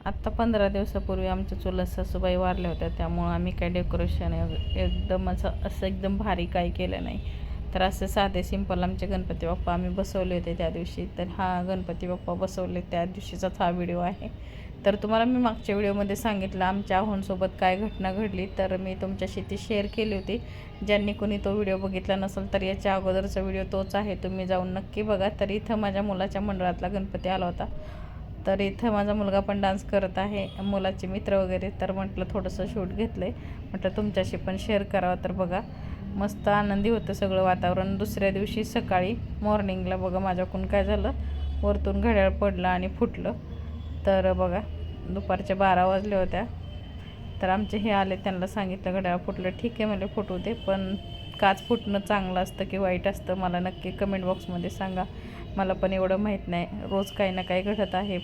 आत्ता 15 दिवसापूर्वी आमच्या चुलत सासूबाई वारल्या होत्या, त्यामुळं आम्ही काय डेकोरेशन एकदम असं एकदम भारी काही केलं नाही. तर असे साधे सिंपल आमचे गणपती बाप्पा आम्ही बसवले होते त्या दिवशी. तर हा गणपती बाप्पा बसवले त्या दिवशीचाच हा व्हिडिओ आहे. तर तुम्हाला मी मागच्या व्हिडिओमध्ये सांगितलं आमच्या आहोंसोबत काय घटना घडली, तर मी तुमच्याशी ती शेअर केली होती. ज्यांनी कोणी तो व्हिडिओ बघितला नसेल तर याच्या अगोदरचा व्हिडिओ तोच आहे, तुम्ही जाऊन नक्की बघा. तर इथं माझ्या मुलाच्या मंडळातला गणपती आला होता. तर इथं माझा मुलगा पण डान्स करत आहे, मुलाचे मित्र वगैरे. तर म्हटलं थोडंसं शूट घेतलं आहे, म्हटलं तुमच्याशी पण शेअर करावं. तर बघा मस्त आनंदी होतं सगळं वातावरण. दुसऱ्या दिवशी सकाळी मॉर्निंगला बघा माझ्याकडून काय झालं, वरतून घड्याळ पडलं आणि फुटलं. तर बघा दुपारच्या 12 वाजल्या होत्या. तर आमचे हे आले, त्यांना सांगितलं घड्याळ फुटलं. ठीक आहे म्हणजे फुटू दे, पण काच फुटणं चांगलं असतं की वाईट असतं मला नक्की कमेंट बॉक्समध्ये सांगा. मला पण एवढं माहीत नाही, रोज काही ना काही घडत आहे.